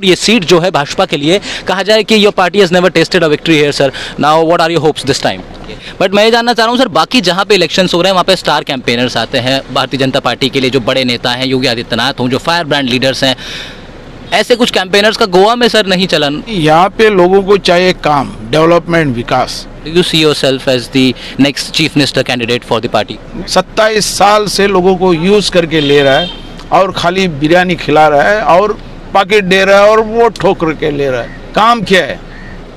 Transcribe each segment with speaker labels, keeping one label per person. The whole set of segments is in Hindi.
Speaker 1: और ये सीट जो है भाजपा के लिए, कहा जाए कि your party has never tested a victory here sir, now what are your hopes this time? But मैं ये जानना चाह रहा हूँ सर, बाकी जहाँ पे इलेक्शंस हो रहे हैं वहाँ पे स्टार कैंपेनर्स आते हैं भारतीय जनता पार्टी के लिए, जो बड़े नेता हैं, योगी आदित्यनाथ हों, जो फायर ब्रांड लीडर्स हैं, ऐसे कुछ कैंपेनर्स का गोवा में सर नहीं चलन।
Speaker 2: यहाँ पे लोगों को चाहिए काम, development, Vikas.
Speaker 1: Do you see yourself as the next chief minister candidate for the party?
Speaker 2: 27 साल से लोगों को यूज करके ले रहा है और खाली बिरयानी खिला रहा है और पैकेट दे रहा है और वो ठोक के ले रहा है। काम क्या है?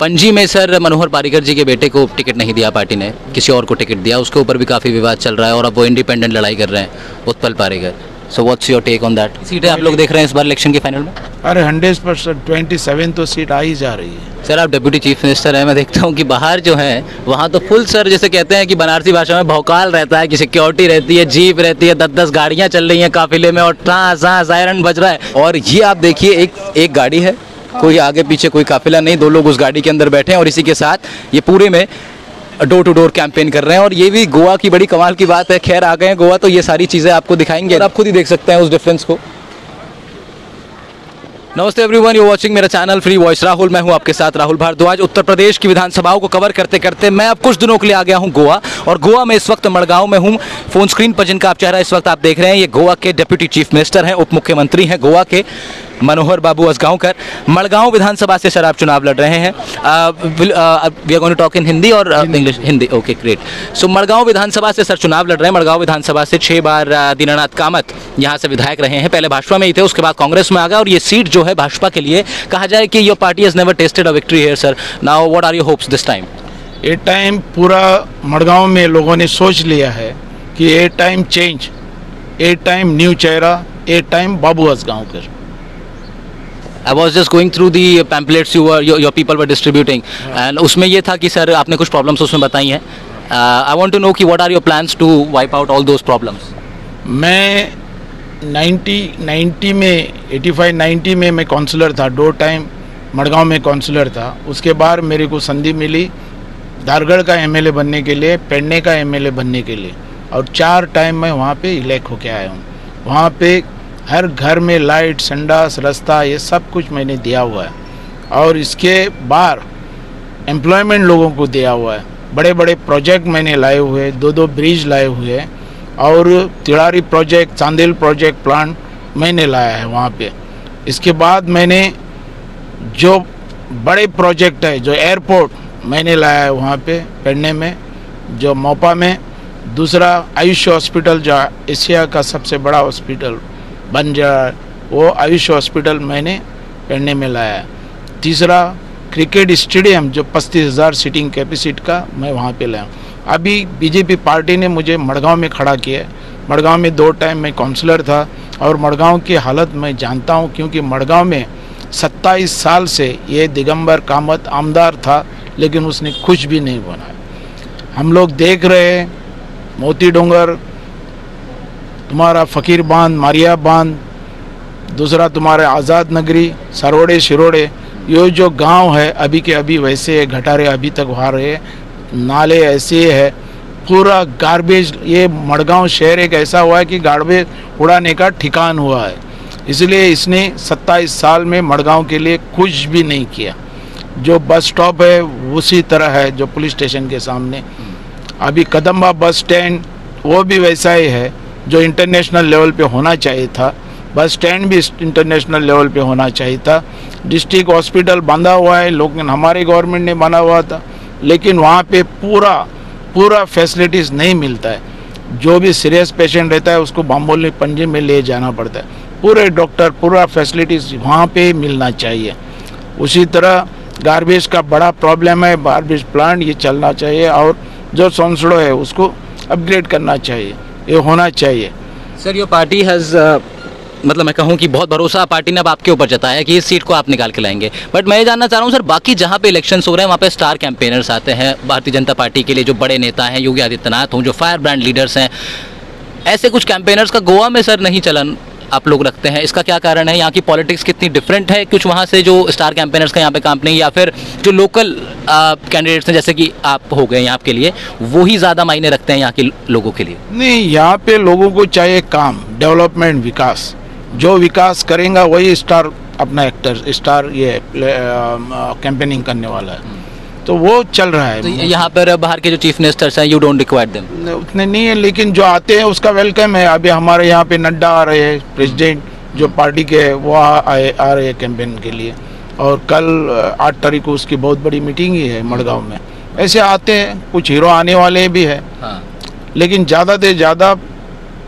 Speaker 1: पणजी में सर मनोहर पारीकर जी के बेटे को टिकट नहीं दिया पार्टी ने, किसी और को टिकट दिया, उसके ऊपर भी काफ़ी विवाद चल रहा है और अब वो इंडिपेंडेंट लड़ाई कर रहे हैं, Utpal Parrikar. So what's your take on that? सीटें आप लोग देख रहे हैं इस बार इलेक्शन के फाइनल में?
Speaker 2: अरे 100% 27 तो सीट आ ही जा रही है।
Speaker 1: सर आप डिप्यूटी चीफ मिनिस्टर हैं, मैं देखता हूँ कि बाहर जो है वहाँ तो फुल सर, जैसे कहते हैं कि बनारसी भाषा में भौकाल रहता है, कि सिक्योरिटी रहती है, जीप रहती है, 10-10 गाड़ियाँ चल रही हैं काफिले में और सायरन बज रहा है। और ये आप देखिए, एक गाड़ी है, कोई आगे पीछे कोई काफिला नहीं, 2 लोग उस गाड़ी के अंदर बैठे हैं और इसी के साथ ये पूरे में डोर टू डोर कैंपेन कर रहे हैं। और ये भी गोवा की बड़ी कमाल की बात है। खैर आ गए हैं गोवा तो ये सारी चीज़ें आपको दिखाएंगे, आप खुद ही देख सकते हैं उस डिफरेंस को। नमस्ते एवरीवन, यू वाचिंग मेरा चैनल फ्री वॉइस राहुल, मैं हूं आपके साथ राहुल भारद्वाज। उत्तर प्रदेश की विधानसभाओं को कवर करते करते मैं अब कुछ दिनों के लिए आ गया हूं गोवा, और गोवा में इस वक्त मड़गांव में हूं। फोन स्क्रीन पर जिनका आप चेहरा इस वक्त आप देख रहे हैं, ये गोवा के डिप्यूटी चीफ मिनिस्टर हैं, उप मुख्यमंत्री हैं गोवा के, मनोहर बाबू असगांवकर। मड़गांव विधानसभा से सर आप चुनाव लड़ रहे हैं। We are going to talk in Hindi और English? Hindi, okay great. So Margao विधानसभा से सर चुनाव लड़ रहे हैं। मड़गांव विधानसभा से 6 बार दीनानाथ कामत यहाँ से विधायक रहे हैं। पहले भाजपा में ही थे, उसके बाद कांग्रेस में आ गए और ये सीट जो है भाजपा के लिए, कहा जाए कि your party has never tested a victory here sir, now what are your hopes this time?
Speaker 2: ये टाइम पूरा मड़गांव में लोगों ने सोच लिया है कि ये टाइम चेंज, ये टाइम न्यू चेहरा, ये time Babu Asgaonkar.
Speaker 1: I was just going through the pamphlets your people were distributing, and उसमें ये था कि सर आपने कुछ प्रॉब्लम्स उसमें बताई हैं। I want to know कि what are your plans to wipe out all those problems?
Speaker 2: मैं 85-90 में मैं काउंसलर था, 2 टाइम मड़गांव में काउंसलर था। उसके बाद मेरे को संधि मिली धारगढ़ का एमएलए बनने के लिए, पेडने का एमएलए बनने के लिए, और 4 टाइम मैं वहाँ पे इलेक्ट होके आया हूँ। वहाँ पे हर घर में लाइट, संडास, रास्ता, ये सब कुछ मैंने दिया हुआ है, और इसके बाद एम्प्लॉयमेंट लोगों को दिया हुआ है। बड़े बड़े प्रोजेक्ट मैंने लाए हुए, 2 ब्रिज लाए हुए हैं, और तिड़ारी प्रोजेक्ट, चांदेल प्रोजेक्ट प्लांट मैंने लाया है वहाँ पे। इसके बाद मैंने जो बड़े प्रोजेक्ट है, जो एयरपोर्ट मैंने लाया है वहाँ पे पेडने में, जो मोपा में। दूसरा आयुष हॉस्पिटल, जो एशिया का सबसे बड़ा हॉस्पिटल बन जा, वो आयुष हॉस्पिटल मैंने पेडने में लाया है। तीसरा क्रिकेट स्टेडियम, जो 35,000 सीटिंग कैपेसिटी का, मैं वहाँ पे लाया हूँ। अभी बीजेपी पार्टी ने मुझे मड़गांव में खड़ा किया है। मड़गांव में 2 टाइम मैं काउंसलर था, और मड़गांव की हालत मैं जानता हूँ, क्योंकि मड़गांव में 27 साल से ये दिगंबर कामत आमदार था, लेकिन उसने कुछ भी नहीं बनाया। हम लोग देख रहे हैं मोती डोंगर, तुम्हारा फ़कीर बांध, मारिया बांध, दूसरा तुम्हारे आज़ाद नगरी, सरोड़े शिरोड़े, ये जो गांव है अभी के अभी वैसे है, घटारे अभी तक वहाँ रहे, नाले ऐसे है, पूरा गार्बेज। ये मड़गांव शहर एक ऐसा हुआ है कि गार्बेज उड़ाने का ठिकान हुआ है। इसलिए इसने 27 साल में मड़गांव के लिए कुछ भी नहीं किया। जो बस स्टॉप है उसी तरह है, जो पुलिस स्टेशन के सामने। अभी कदम्बा बस स्टैंड, वो भी वैसा ही है, जो इंटरनेशनल लेवल पे होना चाहिए था। बस स्टैंड भी इंटरनेशनल लेवल पे होना चाहिए था। डिस्ट्रिक्ट हॉस्पिटल बंधा हुआ है, लेकिन हमारे गवर्नमेंट ने बना हुआ था, लेकिन वहाँ पे पूरा फैसिलिटीज़ नहीं मिलता है। जो भी सीरियस पेशेंट रहता है उसको बाम्बोली पंजे में ले जाना पड़ता है। पूरे डॉक्टर, पूरा फैसिलिटीज़ वहाँ पे मिलना चाहिए। उसी तरह गार्बेज का बड़ा प्रॉब्लम है, गार्बेज प्लांट ये चलना चाहिए, और जो सोनसड़ो है उसको अपग्रेड करना चाहिए, ये होना चाहिए।
Speaker 1: सर योर पार्टी हैज़, मतलब मैं कहूँ कि बहुत भरोसा पार्टी ने अब आपके ऊपर जताया कि इस सीट को आप निकाल के लाएंगे। बट मैं ये जानना चाह रहा हूँ सर, बाकी जहाँ पे इलेक्शंस हो रहे हैं वहाँ पे स्टार कैंपेनर्स आते हैं भारतीय जनता पार्टी के लिए, जो बड़े नेता हैं, योगी आदित्यनाथ हों, जो फायर ब्रांड लीडर्स हैं, ऐसे कुछ कैंपेनर्स का गोवा में सर नहीं चलन आप लोग रखते हैं। इसका क्या कारण है? यहाँ की पॉलिटिक्स कितनी डिफरेंट है कुछ वहाँ से, जो स्टार कैंपेनर्स का यहाँ पे काम नहीं, या फिर जो लोकल कैंडिडेट्स हैं जैसे कि आप हो गए यहाँ के लिए, वो ही ज़्यादा मायने रखते हैं यहाँ के लोगों के लिए?
Speaker 2: नहीं, यहाँ पे लोगों को चाहिए काम, डेवलपमेंट, विकास। जो विकास करेगा वही स्टार अपना एक्टर स्टार ये कैंपेनिंग करने वाला है, तो वो चल रहा है।
Speaker 1: तो यहाँ पर बाहर के जो चीफ मिनिस्टर्स हैं, यू डोंट रिक्वायर देम?
Speaker 2: उतने नहीं है, लेकिन जो आते हैं उसका वेलकम है। अभी हमारे यहाँ पे नड्डा आ रहे हैं, प्रेसिडेंट जो पार्टी के हैं, वो आ रहे हैं कैंपेन के लिए। और कल 8 तारीख को उसकी बहुत बड़ी मीटिंग ही है मड़गांव में। ऐसे आते हैं, कुछ हीरो आने वाले भी हैं।
Speaker 1: हाँ।
Speaker 2: लेकिन ज़्यादा से ज़्यादा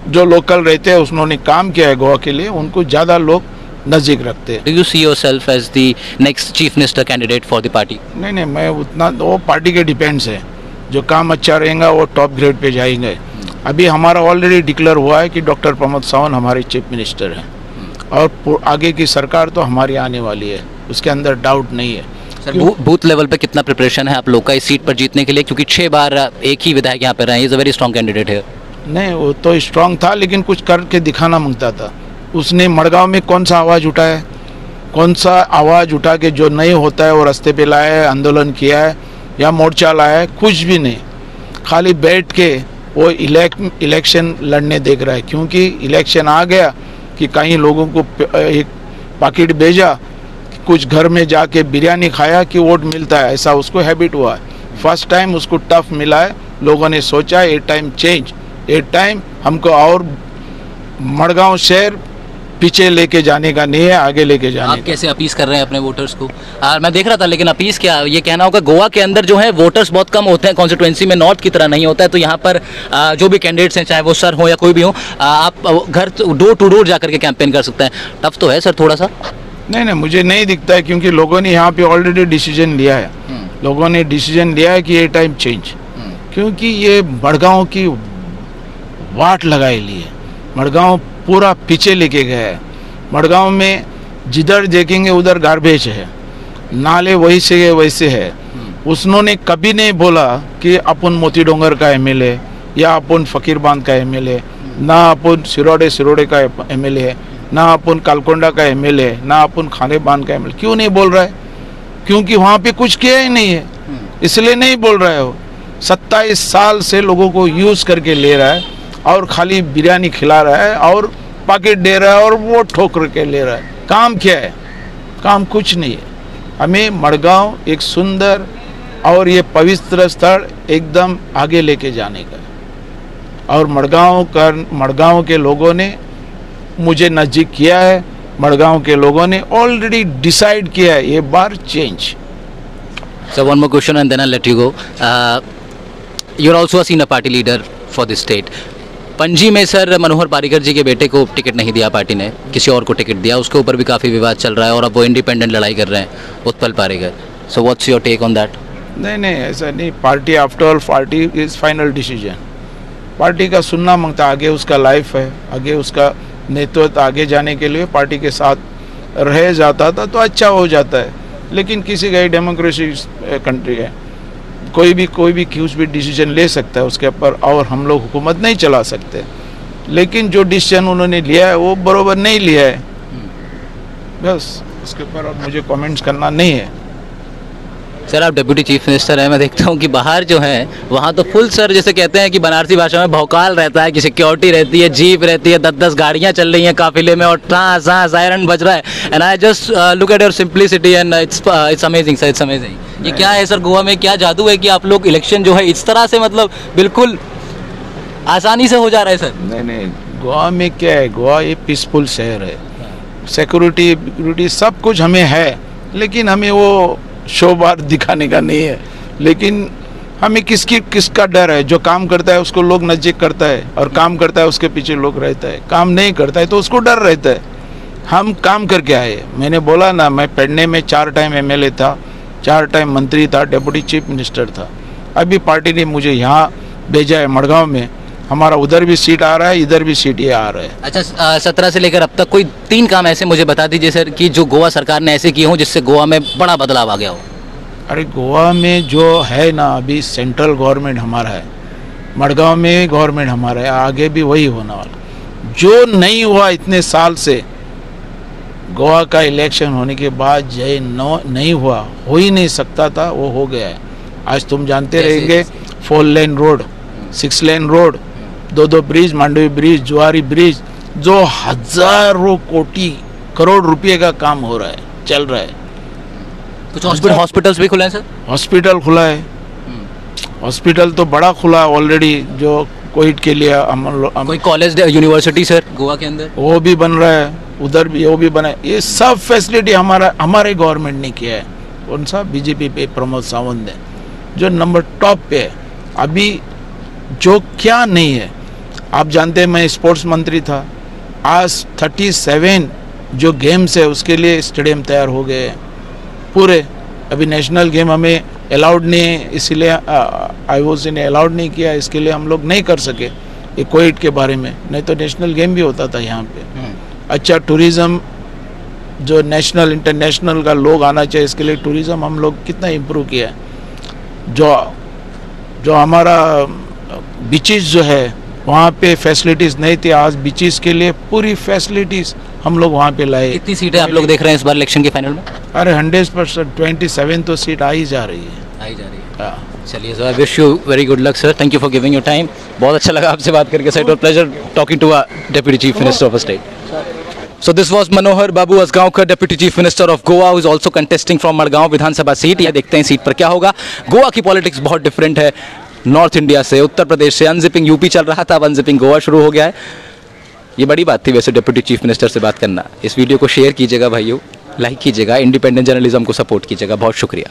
Speaker 2: जो लोकल रहते हैं, उन्होंने काम किया है गोवा के लिए, उनको ज़्यादा लोग नज़दीक रखते हैं।
Speaker 1: Do you see yourself as the next chief minister candidate for the party?
Speaker 2: नहीं, मैं उतना, वो पार्टी के डिपेंड्स है। जो काम अच्छा रहेगा वो टॉप ग्रेड पे जाएंगे। अभी हमारा ऑलरेडी डिक्लेयर हुआ है कि डॉक्टर प्रमोद सावंत हमारे चीफ मिनिस्टर हैं, और आगे की सरकार तो हमारी आने वाली है, उसके अंदर डाउट नहीं है।
Speaker 1: सर, बूथ लेवल पे कितना प्रिपरेशन है आप लोग का इस सीट पर जीतने के लिए? क्योंकि 6 बार एक ही विधायक यहाँ पे रहे, is a very strong candidate है।
Speaker 2: नहीं, वो तो स्ट्रांग था, लेकिन कुछ करके दिखाना मांगता था। उसने मड़गांव में कौन सा आवाज़ उठाया, कौन सा आवाज़ उठा के जो नहीं होता है वो रास्ते पे लाया है, आंदोलन किया है या मोर्चा लाया है? कुछ भी नहीं। खाली बैठ के वो इलेक्शन लड़ने देख रहा है। क्योंकि इलेक्शन आ गया कि कहीं लोगों को एक पैकेट भेजा, कुछ घर में जाके बिरयानी खाया कि वोट मिलता है, ऐसा उसको हैबिट हुआ है। फर्स्ट टाइम उसको टफ मिला है। लोगों ने सोचा ए टाइम चेंज, ए टाइम हमको और मड़गांव शहर पीछे लेके जाने का नहीं है, आगे लेके जाने
Speaker 1: आप कैसे अपील कर रहे हैं अपने वोटर्स को? मैं देख रहा था, लेकिन अपील क्या, ये कहना होगा गोवा के अंदर जो है वोटर्स बहुत कम होते हैं, कॉन्स्टिट्यूएंसी में नॉर्थ की तरह नहीं होता है। तो यहाँ पर जो भी कैंडिडेट्स हैं, चाहे वो सर हो या कोई भी हो, आप घर डोर टू डोर जाकर के कैंपेन कर सकते हैं। टफ तो है सर थोड़ा सा?
Speaker 2: नहीं, मुझे नहीं दिखता है, क्योंकि लोगों ने यहाँ पे ऑलरेडी डिसीजन लिया है। लोगों ने डिसीजन लिया है कि ये टाइम चेंज, क्योंकि ये मड़गांव की वाट लगाए लिए, मड़गांव पूरा पीछे लेके गया है। मड़गांव में जिधर देखेंगे उधर गार्बेज है, नाले वही से वैसे है। उसने कभी नहीं बोला कि अपन मोती डोंगर का एमएलए या अपन फकीर बांध का एमएलए, ना अपन सिरोड़े का एमएलए है, ना अपन कालकोंडा का एमएलए, ना अपन खाने बांध का एमएलए। क्यों नहीं बोल रहा है? क्योंकि वहाँ पे कुछ किया ही नहीं है, इसलिए नहीं बोल रहा है। वो 27 साल से लोगों को यूज करके ले रहा है और खाली बिरयानी खिला रहा है और पैकेट दे रहा है और वो ठोक के ले रहा है। काम क्या है? काम कुछ नहीं है। हमें मड़गांव एक सुंदर और ये पवित्र स्थल एकदम आगे लेके जाने का है। और मड़गांव के लोगों ने मुझे नज़दीक किया है। मड़गांव के लोगों ने ऑलरेडी डिसाइड किया है ये बार change.
Speaker 1: So one more question and then I'll let you go. You're also a senior party leader for this state. Panaji में सर मनोहर पारीकर जी के बेटे को टिकट नहीं दिया पार्टी ने, किसी और को टिकट दिया, उसके ऊपर भी काफ़ी विवाद चल रहा है और अब वो इंडिपेंडेंट लड़ाई कर रहे हैं, Utpal Parrikar. So what's your take on that?
Speaker 2: नहीं, ऐसा नहीं। Party after all party is final decision. Party का सुनना मांगता, आगे उसका लाइफ है, आगे उसका नेतृत्व आगे जाने के लिए पार्टी के साथ रह जाता था तो अच्छा हो जाता है। लेकिन किसी का डेमोक्रेसी कंट्री है, कोई भी कुछ भी डिसीजन ले सकता है उसके ऊपर, और हम लोग हुकूमत नहीं चला सकते। लेकिन जो डिसीजन उन्होंने लिया है वो बरोबर नहीं लिया है, बस उसके ऊपर अब मुझे कमेंट्स करना नहीं है।
Speaker 1: सर आप डिप्टी चीफ मिनिस्टर हैं, मैं देखता हूँ कि बाहर जो है वहाँ तो फुल सर जैसे कहते हैं कि बनारसी भाषा में भौकाल रहता है, कि सिक्योरिटी रहती है, जीप रहती है, 10-10 गाड़ियाँ चल रही हैं काफिले में और सायरन बज रहा है। And I just look at your simplicity and it's amazing sir, it's amazing. ये क्या है सर, गोवा में क्या जादू है कि आप लोग इलेक्शन जो है इस तरह से मतलब बिल्कुल आसानी से हो जा रहा है सर?
Speaker 2: नहीं, गोवा में क्या है, गोवा ये पीसफुल शहर है, सिक्योरिटी सब कुछ हमें है, लेकिन हमें वो शो बार दिखाने का नहीं है। लेकिन हमें किसका डर है? जो काम करता है उसको लोग नज़दीक करता है, और काम करता है उसके पीछे लोग रहता है। काम नहीं करता है तो उसको डर रहता है। हम काम करके आए। मैंने बोला ना, मैं पढ़ने में 4 टाइम एमएलए था, 4 टाइम मंत्री था, डिप्टी चीफ मिनिस्टर था। अभी पार्टी ने मुझे यहाँ भेजा है मड़गांव में, हमारा उधर भी सीट आ रहा है, इधर भी सीट ये आ रहा है।
Speaker 1: अच्छा, 17 से लेकर अब तक कोई 3 काम ऐसे मुझे बता दीजिए सर कि जो गोवा सरकार ने ऐसे किए हों जिससे गोवा में बड़ा बदलाव आ गया हो।
Speaker 2: अरे गोवा में जो है ना, अभी सेंट्रल गवर्नमेंट हमारा है, मड़गांव में गवर्नमेंट हमारा है, आगे भी वही होने वाला। जो नहीं हुआ इतने साल से, गोवा का इलेक्शन होने के बाद जो नहीं हुआ, हो ही नहीं सकता था, वो हो गया है। आज तुम जानते रहेंगे 4 lane road, 6 lane road, 2 bridge, Mandovi bridge, Zuari bridge, जो हजारों कोटी करोड़ रुपये का काम हो रहा है, चल रहा है।
Speaker 1: कुछ हॉस्पिटल्स भी खुले हैं सर?
Speaker 2: हॉस्पिटल खुला है, हॉस्पिटल तो बड़ा खुला ऑलरेडी, जो कोविड के लिए
Speaker 1: कोई कॉलेज यूनिवर्सिटी सर गोवा के अंदर
Speaker 2: वो भी बन रहा है, उधर भी वो भी बना है। ये सब फैसिलिटी हमारे गवर्नमेंट ने किया है। कौन सा? बीजेपी पे प्रमोद सावंत ने, जो नंबर टॉप पे है। अभी जो क्या नहीं है, आप जानते हैं मैं स्पोर्ट्स मंत्री था, आज 37 जो गेम्स है उसके लिए स्टेडियम तैयार हो गए हैं पूरे। अभी नेशनल गेम हमें अलाउड नहीं है, इसीलिए IOC ने अलाउड नहीं किया, इसके लिए हम लोग नहीं कर सके ये कोविड के बारे में, नहीं तो नेशनल गेम भी होता था यहाँ पे। अच्छा, टूरिज़्म जो नेशनल इंटरनेशनल का लोग आना चाहिए, इसके लिए टूरिज़्म हम लोग कितना इम्प्रूव किया है। जो हमारा बीचेस जो है वहाँ पे फैसिलिटीज़ नहीं थी, आज बीचेस के लिए पूरी फैसिलिटीज़ हम लोग वहाँ पे लाए।
Speaker 1: कितनी सीटें आप लोग देख रहे हैं इस बार इलेक्शन के फाइनल में?
Speaker 2: अरे 100% 27 तो सीट आ ही जा रही है। हाँ।
Speaker 1: चलिए sir, I wish you very good luck sir, thank you for giving your time. बहुत अच्छा लगा आपसे बात करके sir, it was pleasure talking to deputy chief minister of a state. So this was Manohar Babu Asgaonkar, Deputy Chief Minister of Goa, who is also contesting from Madgaon Vidhan Sabha seat. ये देखते हैं सीट पर क्या होगा। गोवा की पॉलिटिक्स बहुत डिफरेंट है नॉर्थ इंडिया से, उत्तर प्रदेश से। अनजिपिंग यूपी चल रहा था, अब अनजिपिंग गोवा शुरू हो गया है। ये बड़ी बात थी वैसे डिप्टी चीफ मिनिस्टर से बात करना। इस वीडियो को शेयर कीजिएगा भाइयों, लाइक कीजिएगा, इंडिपेंडेंट जर्नलिज्म को सपोर्ट कीजिएगा। बहुत शुक्रिया।